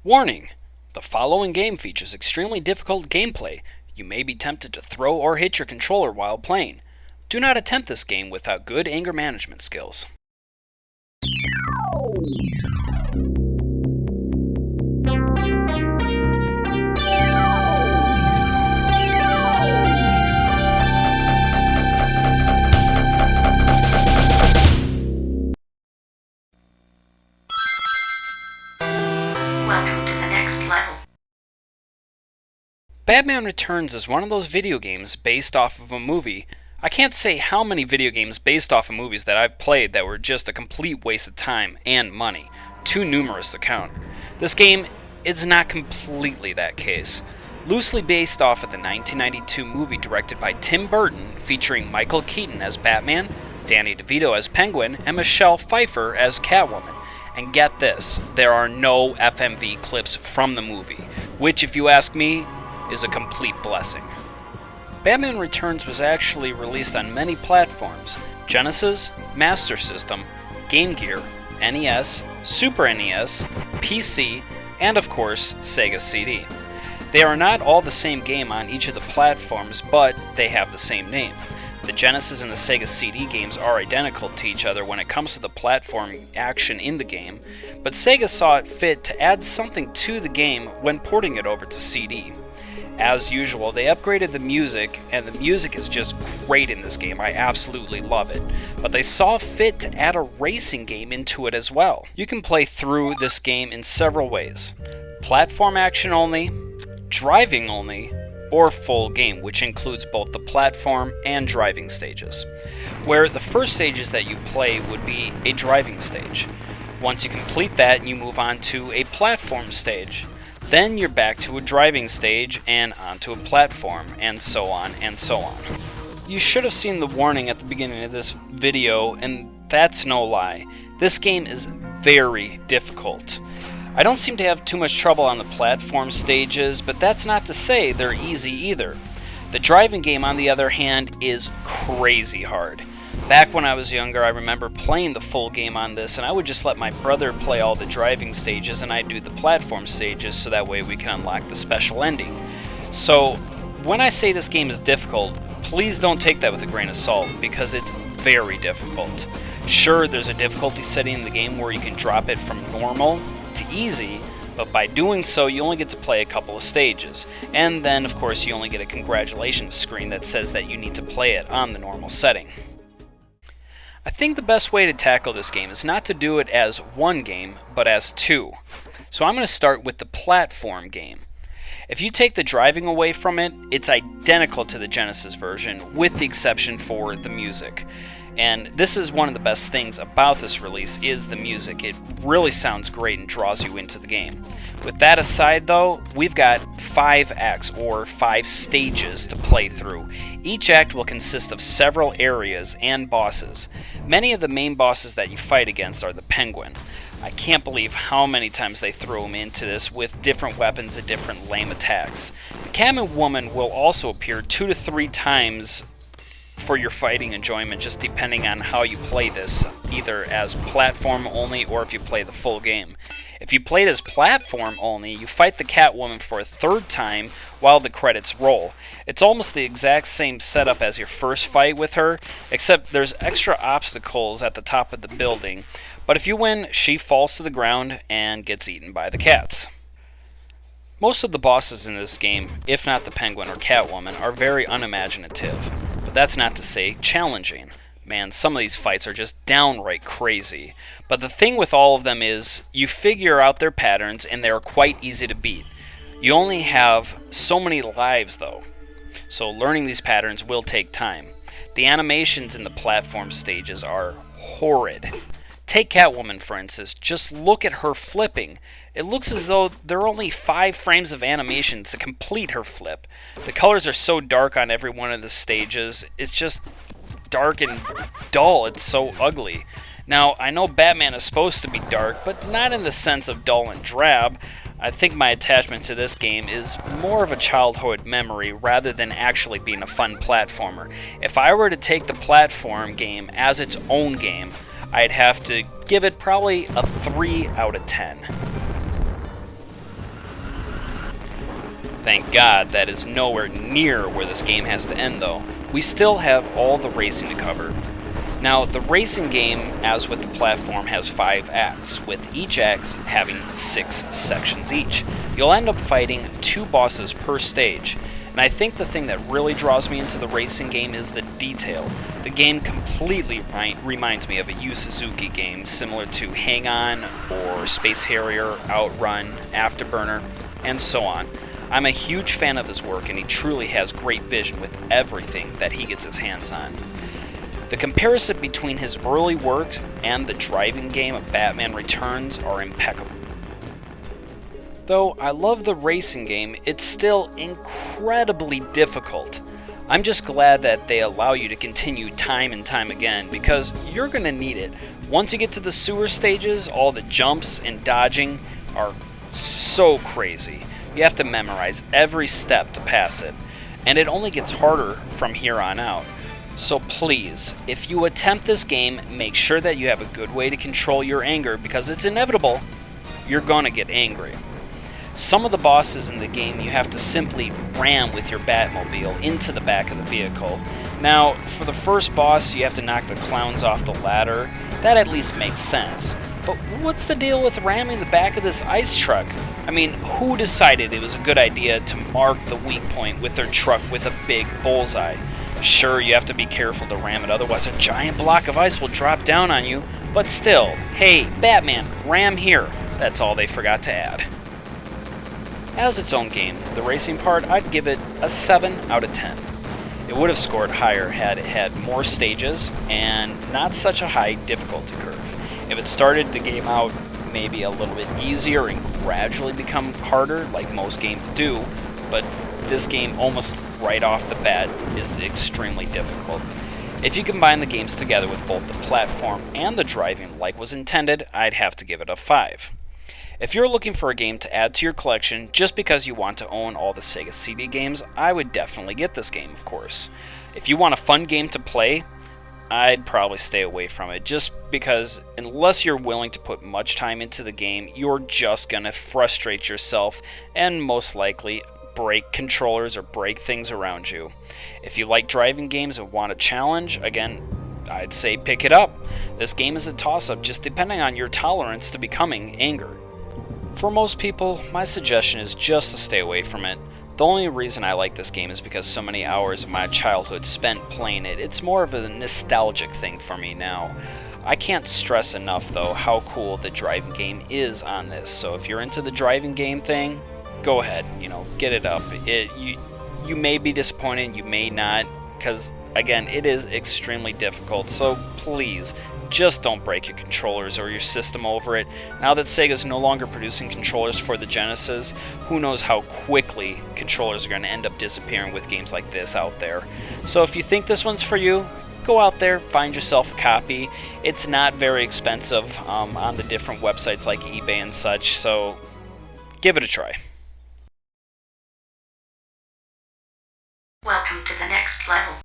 Warning! The following game features extremely difficult gameplay. You may be tempted to throw or hit your controller while playing. Do not attempt this game without good anger management skills. Welcome to the next level. Batman Returns is one of those video games based off of a movie. I can't say how many video games based off of movies that I've played that were just a complete waste of time and money. Too numerous to count. This game is not completely that case. Loosely based off of the 1992 movie directed by Tim Burton featuring Michael Keaton as Batman, Danny DeVito as Penguin, and Michelle Pfeiffer as Catwoman. And get this, there are no FMV clips from the movie, which, if you ask me, is a complete blessing. Batman Returns was actually released on many platforms: Genesis, Master System, Game Gear, NES, Super NES, PC, and of course, Sega CD. They are not all the same game on each of the platforms, but they have the same name. The Genesis and the Sega CD games are identical to each other when it comes to the platform action in the game, but Sega saw it fit to add something to the game when porting it over to CD. As usual, they upgraded the music, and the music is just great in this game. I absolutely love it. But they saw fit to add a racing game into it as well. You can play through this game in several ways: platform action only, driving only, or full game, which includes both the platform and driving stages, where the first stages that you play would be a driving stage. Once you complete that, you move on to a platform stage. Then you're back to a driving stage and onto a platform, and so on and so on. You should have seen the warning at the beginning of this video, and that's no lie. This game is very difficult. I don't seem to have too much trouble on the platform stages, but that's not to say they're easy either. The driving game, on the other hand, is crazy hard. Back when I was younger, I remember playing the full game on this, and I would just let my brother play all the driving stages, and I'd do the platform stages so that way we can unlock the special ending. So, when I say this game is difficult, please don't take that with a grain of salt, because it's very difficult. Sure, there's a difficulty setting in the game where you can drop it from normal to easy, but by doing so you only get to play a couple of stages, and then of course you only get a congratulations screen that says that you need to play it on the normal setting. I think the best way to tackle this game is not to do it as one game, but as two. So I'm going to start with the platform game. If you take the driving away from it, it's identical to the Genesis version, with the exception for the music. And this is one of the best things about this release, is the music. It really sounds great and draws you into the game. With that aside though, we've got 5 acts or 5 stages to play through. Each act will consist of several areas and bosses. Many of the main bosses that you fight against are the Penguin. I can't believe how many times they throw him into this with different weapons and different lame attacks. The Catwoman will also appear 2 to 3 times for your fighting enjoyment, just depending on how you play this, either as platform only or if you play the full game. If you played as platform only, you fight the Catwoman for a 3rd time while the credits roll. It's almost the exact same setup as your first fight with her, except there's extra obstacles at the top of the building. But if you win, she falls to the ground and gets eaten by the cats. Most of the bosses in this game, if not the Penguin or Catwoman, are very unimaginative. But that's not to say challenging. Man, some of these fights are just downright crazy. But the thing with all of them is, you figure out their patterns and they are quite easy to beat. You only have so many lives though, so learning these patterns will take time. The animations in the platform stages are horrid. Take Catwoman for instance, just look at her flipping. It looks as though there are only 5 frames of animation to complete her flip. The colors are so dark on every one of the stages, it's just dark and dull, it's so ugly. Now, I know Batman is supposed to be dark, but not in the sense of dull and drab. I think my attachment to this game is more of a childhood memory rather than actually being a fun platformer. If I were to take the platform game as its own game, I'd have to give it probably a 3 out of 10. Thank God that is nowhere near where this game has to end though. We still have all the racing to cover. Now, the racing game, as with the platform, has 5 acts, with each act having 6 sections each. You'll end up fighting 2 bosses per stage, and I think the thing that really draws me into the racing game is the detail. The game completely reminds me of a Yu Suzuki game, similar to Hang On, or Space Harrier, Outrun, Afterburner, and so on. I'm a huge fan of his work, and he truly has great vision with everything that he gets his hands on. The comparison between his early work and the driving game of Batman Returns are impeccable. Though I love the racing game, it's still incredibly difficult. I'm just glad that they allow you to continue time and time again, because you're going to need it. Once you get to the sewer stages, all the jumps and dodging are so crazy. You have to memorize every step to pass it, and it only gets harder from here on out. So please, if you attempt this game, make sure that you have a good way to control your anger, because it's inevitable. You're gonna get angry. Some of the bosses in the game you have to simply ram with your Batmobile into the back of the vehicle. Now, for the first boss, you have to knock the clowns off the ladder. That at least makes sense. But what's the deal with ramming the back of this ice truck? I mean, who decided it was a good idea to mark the weak point with their truck with a big bullseye? Sure, you have to be careful to ram it, otherwise a giant block of ice will drop down on you, but still, hey, Batman, ram here. That's all they forgot to add. As its own game, the racing part, I'd give it a 7 out of 10. It would have scored higher had it had more stages and not such a high difficulty curve. If it started the game out maybe a little bit easier and gradually become harder, like most games do, but this game almost right off the bat is extremely difficult. If you combine the games together with both the platform and the driving like was intended, I'd have to give it a 5. If you're looking for a game to add to your collection just because you want to own all the Sega CD games, I would definitely get this game, of course. If you want a fun game to play, I'd probably stay away from it, just because unless you're willing to put much time into the game, you're just going to frustrate yourself and most likely break controllers or break things around you. If you like driving games and want a challenge, again, I'd say pick it up. This game is a toss-up just depending on your tolerance to becoming angered. For most people, my suggestion is just to stay away from it. The only reason I like this game is because so many hours of my childhood spent playing it. It's more of a nostalgic thing for me now. I can't stress enough though how cool the driving game is on this. So if you're into the driving game thing, go ahead, get it up. You may be disappointed, you may not, because again, it is extremely difficult. So please, just don't break your controllers or your system over it. Now that Sega's no longer producing controllers for the Genesis, who knows how quickly controllers are going to end up disappearing with games like this out there. So if you think this one's for you, go out there, find yourself a copy. It's not very expensive on the different websites like eBay and such, so give it a try.